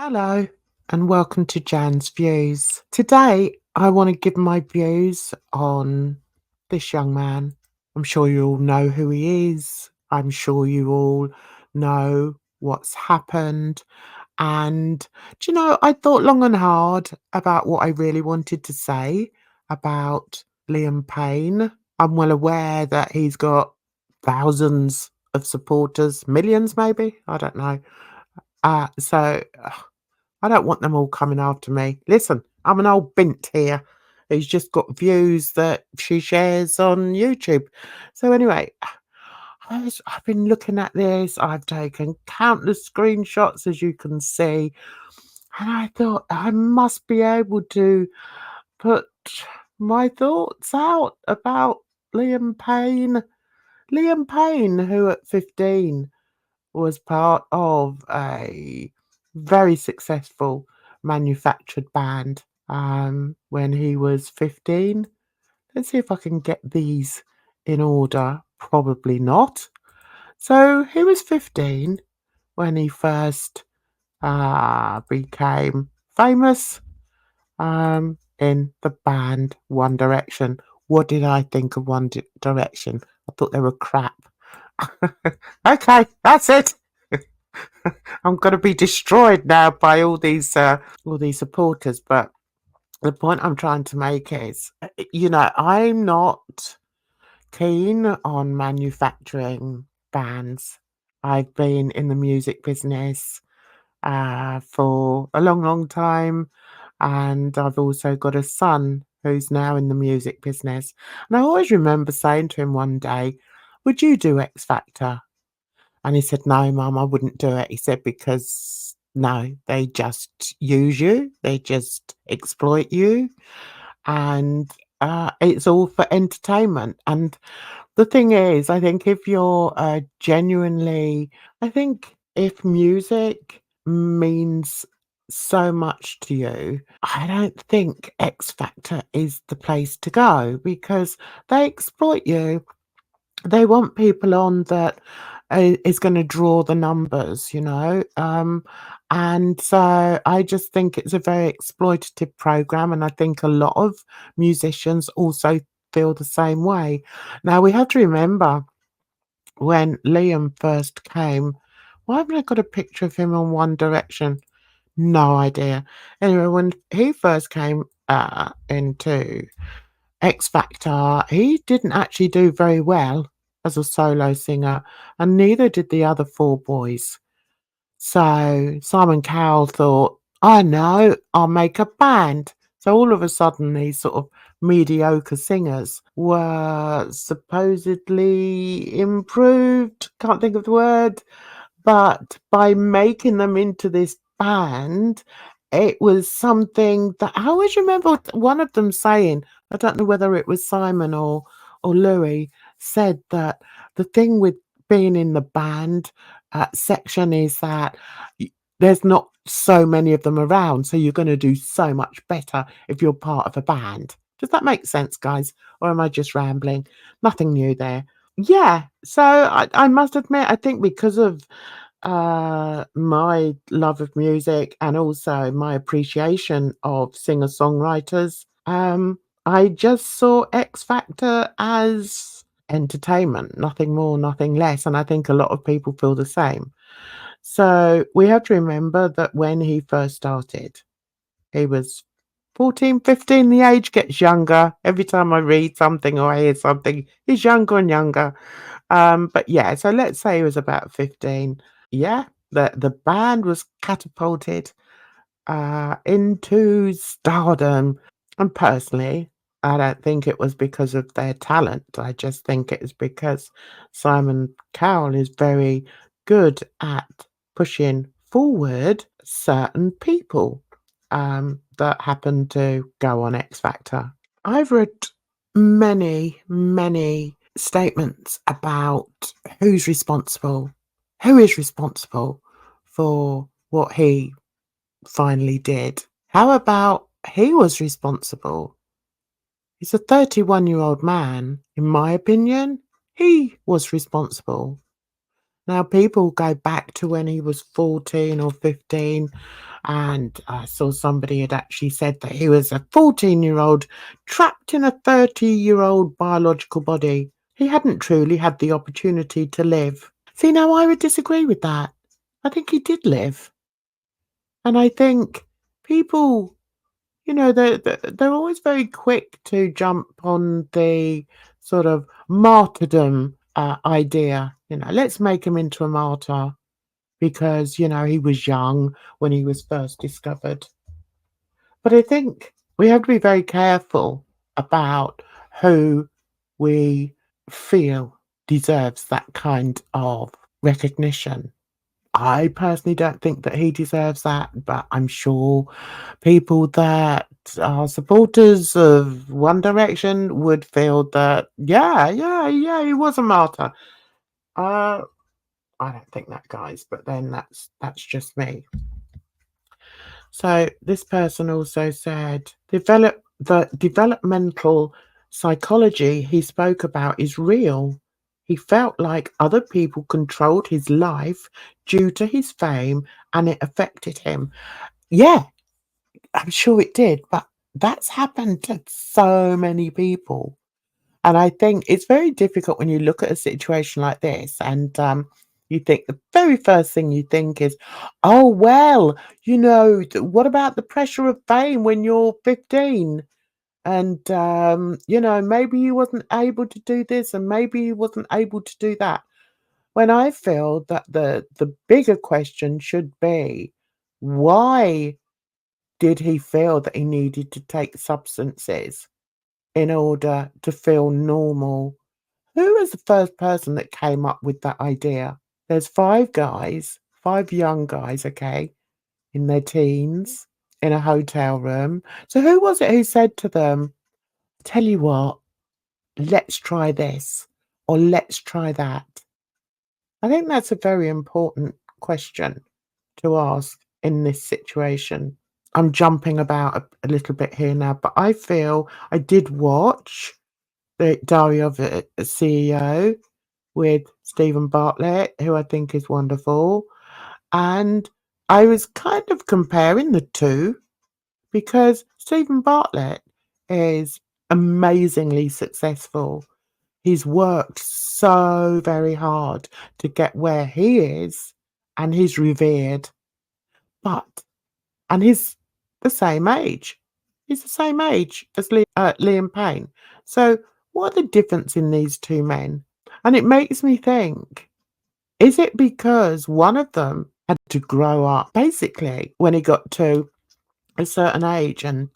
Hello and welcome to Jan's Views. Today I want to give my views on this young man. I'm sure you all know who he is. I'm sure you all know what's happened. And do you know, I thought long and hard about what I really wanted to say about Liam Payne. I'm well aware that he's got thousands of supporters, millions maybe, I don't know. So I don't want them all coming after me. Listen, I'm an old bint here who's just got views that she shares on YouTube. So anyway, I've been looking at this. I've taken countless screenshots, as you can see, and I thought I must be able to put my thoughts out about Liam Payne. Liam Payne, who at 15 was part of a very successful manufactured band when he was 15. Let's see if I can get these in order. Probably not. So he was 15 when he first became famous in the band One Direction. What did I think of Direction? I thought they were crap. Okay, that's it. I'm going to be destroyed now by all these supporters. But the point I'm trying to make is, I'm not keen on manufacturing bands. I've been in the music business for a long, long time, and I've also got a son who's now in the music business. And I always remember saying to him one day, "Would you do X Factor?" And he said, "No, mum, I wouldn't do it." He said, "Because no, they just use you, they just exploit you, and it's all for entertainment." And the thing is, I think if you're genuinely, I think if music means so much to you, I don't think X Factor is the place to go because they exploit you. They want people on that is gonna draw the numbers, and so I just think it's a very exploitative program, and I think a lot of musicians also feel the same way. Now, we have to remember when Liam first came, why haven't I got a picture of him on One Direction? No idea. Anyway, when he first came, into X Factor, he didn't actually do very well as a solo singer, and neither did the other 4 boys. So Simon Cowell thought, "I know, I'll make a band." So all of a sudden, these sort of mediocre singers were supposedly improved, can't think of the word, but by making them into this band, it was something that I always remember one of them saying, I don't know whether it was Simon or Louis, said that the thing with being in the band section is that there's not so many of them around, so you're going to do so much better if you're part of a band. Does that make sense, guys? Or am I just rambling? Nothing new there. Yeah, so I must admit, I think because of my love of music and also my appreciation of singer-songwriters, I just saw X Factor as entertainment, nothing more, nothing less, and I think a lot of people feel the same. So we have to remember that when he first started, he was 14, 15. The age gets younger. Every time I read something or I hear something, he's younger and younger. But yeah, so let's say he was about 15. Yeah, the band was catapulted into stardom. And personally, I don't think it was because of their talent. I just think it's because Simon Cowell is very good at pushing forward certain people that happen to go on X Factor. I've read many, many statements about who's responsible, who is responsible for what he finally did. How about he was responsible? He's a 31-year-old man. In my opinion, he was responsible. Now, people go back to when he was 14 or 15. And I saw somebody had actually said that he was a 14-year-old trapped in a 30-year-old biological body. He hadn't truly had the opportunity to live. See, now I would disagree with that. I think he did live. And I think people, they're always very quick to jump on the sort of martyrdom idea. Let's make him into a martyr because, he was young when he was first discovered. But I think we have to be very careful about who we feel deserves that kind of recognition. I personally don't think that he deserves that, but I'm sure people that are supporters of One Direction would feel that, yeah, he was a martyr. Uh, I don't think that, guys, but then that's just me. So this person also said, the developmental psychology he spoke about is real. He felt like other people controlled his life due to his fame and it affected him. Yeah, I'm sure it did, but that's happened to so many people. And I think it's very difficult when you look at a situation like this and you think the very first thing you think is, oh, well, what about the pressure of fame when you're 15? And, maybe you wasn't able to do this and maybe you wasn't able to do that. When I feel that the bigger question should be, why did he feel that he needed to take substances in order to feel normal? Who was the first person that came up with that idea? There's 5 guys, 5 young guys, okay, in their teens, in a hotel room. So who was it who said to them, "Tell you what, let's try this," or "Let's try that"? I think that's a very important question to ask in this situation. I'm jumping about a little bit here now, but I feel I did watch the Diary of a CEO with Stephen Bartlett, who I think is wonderful. And I was kind of comparing the two because Stephen Bartlett is amazingly successful. He's worked so very hard to get where he is, and he's revered. But, and he's the same age. He's the same age as Liam Payne. So, what are the difference in these two men? And it makes me think, is it because one of them had to grow up basically when he got to a certain age and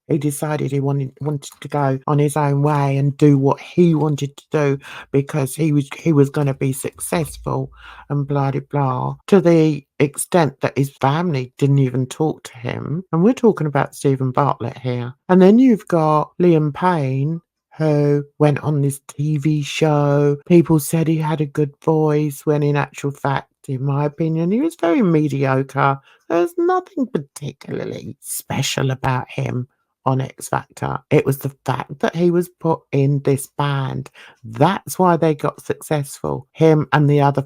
he decided he wanted to go on his own way and do what he wanted to do because he was going to be successful and blah de blah, to the extent that his family didn't even talk to him. And we're talking about Stephen Bartlett here. And then you've got Liam Payne, who went on this TV show. People said he had a good voice when in actual fact, in my opinion, he was very mediocre. There's nothing particularly special about him on X Factor. It was the fact that he was put in this band. That's why they got successful. Him and the other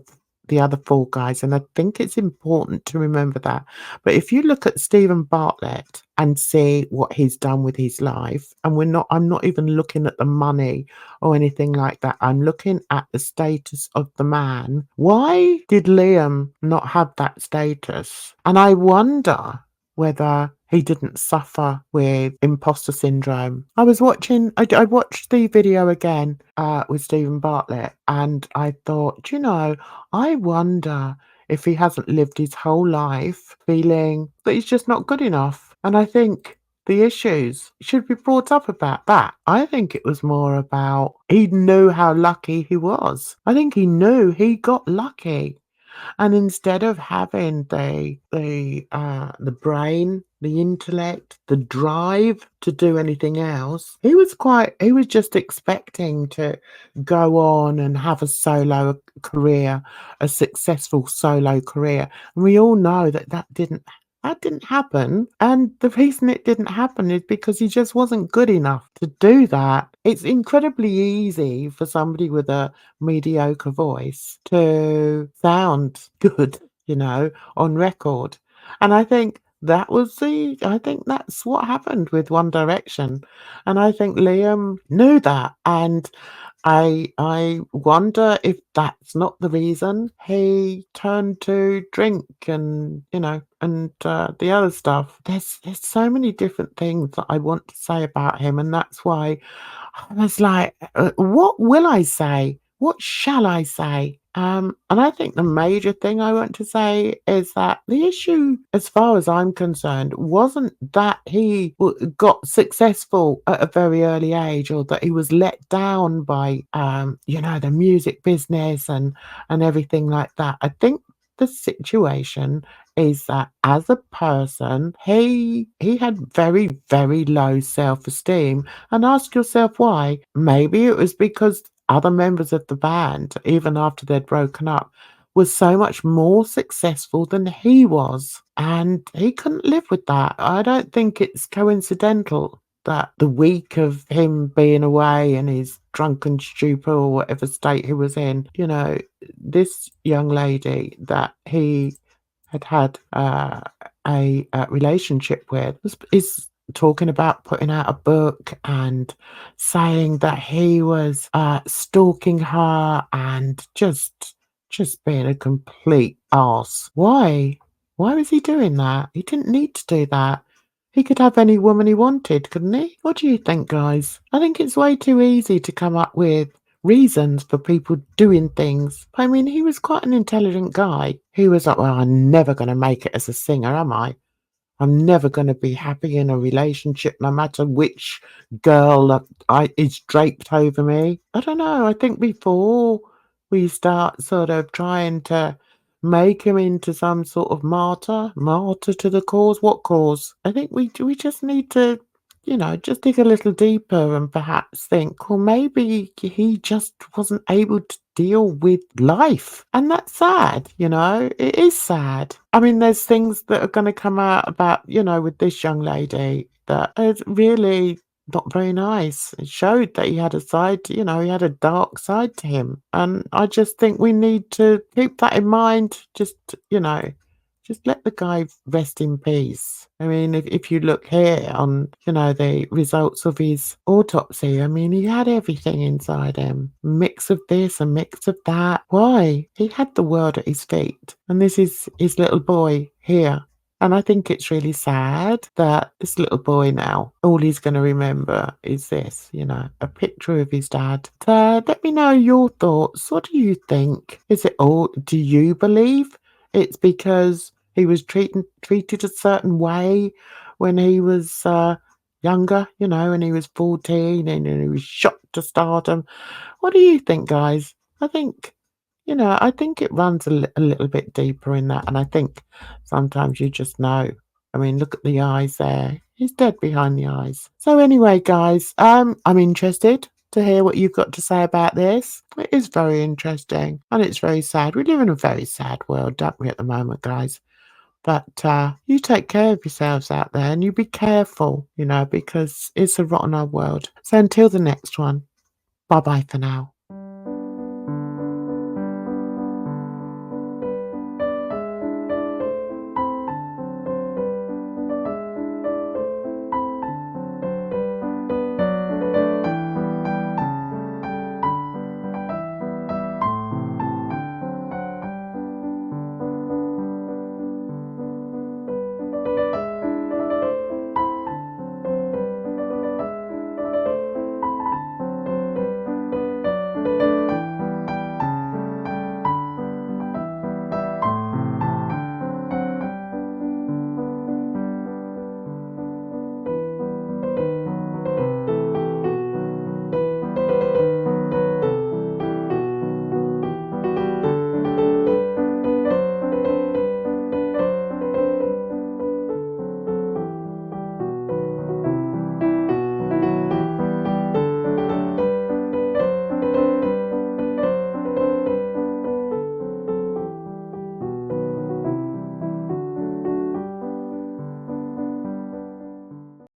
4 guys, and I think it's important to remember that. But if you look at Stephen Bartlett and see what he's done with his life, and I'm not even looking at the money or anything like that. I'm looking at the status of the man. Why did Liam not have that status? And I wonder whether he didn't suffer with imposter syndrome. I watched the video again with Stephen Bartlett, and I thought, I wonder if he hasn't lived his whole life feeling that he's just not good enough. And I think the issues should be brought up about that. I think it was more about he knew how lucky he was. I think he knew he got lucky. And instead of having the brain, the intellect, the drive to do anything else, he was just expecting to go on and have a solo career, a successful solo career. And we all know that didn't happen. And the reason it didn't happen is because he just wasn't good enough to do that. It's incredibly easy for somebody with a mediocre voice to sound good, on record. And I think that was the I think that's what happened with One Direction, and I think Liam knew that, and I wonder if that's not the reason he turned to drink and, the other stuff. There's so many different things that I want to say about him, and that's why I was like, "What will I say? What shall I say?" And I think the major thing I want to say is that the issue, as far as I'm concerned, wasn't that he got successful at a very early age, or that he was let down by, the music business and everything like that. I think the situation is that as a person, he had very, very low self-esteem, and ask yourself why. Maybe it was because other members of the band, even after they'd broken up, was so much more successful than he was, and he couldn't live with that. I don't think it's coincidental that the week of him being away in his drunken stupor or whatever state he was in, this young lady that he had a relationship with is talking about putting out a book and saying that he was stalking her and just being a complete arse. Why? Why was he doing that? He didn't need to do that. He could have any woman he wanted, couldn't he? What do you think, guys? I think it's way too easy to come up with reasons for people doing things. I mean, he was quite an intelligent guy. He was like, well, I'm never going to make it as a singer, am I? I'm never going to be happy in a relationship, no matter which girl is draped over me. I don't know. I think before we start sort of trying to make him into some sort of martyr to the cause. What cause? I think we just need to, just dig a little deeper and perhaps think, well, maybe he just wasn't able to deal with life. And that's sad, it is sad. I mean, there's things that are going to come out about, with this young lady that is really not very nice. It showed that he had a side, he had a dark side to him. And I just think we need to keep that in mind. Just let the guy rest in peace. I mean, if you look here on, the results of his autopsy, I mean, he had everything inside him. Mix of this, a mix of that. Why? He had the world at his feet. And this is his little boy here. And I think it's really sad that this little boy now, all he's going to remember is this, a picture of his dad. So let me know your thoughts. What do you think? Is it all, do you believe it's because he was treated a certain way when he was younger, when he was 14 and he was shot to stardom? What do you think, guys? I think, I think it runs a little bit deeper in that. And I think sometimes you just know. I mean, look at the eyes there. He's dead behind the eyes. So anyway, guys, I'm interested to hear what you've got to say about this. It is very interesting and it's very sad. We live in a very sad world, don't we, at the moment, guys? But you take care of yourselves out there and you be careful, because it's a rotten old world. So until the next one, bye bye for now.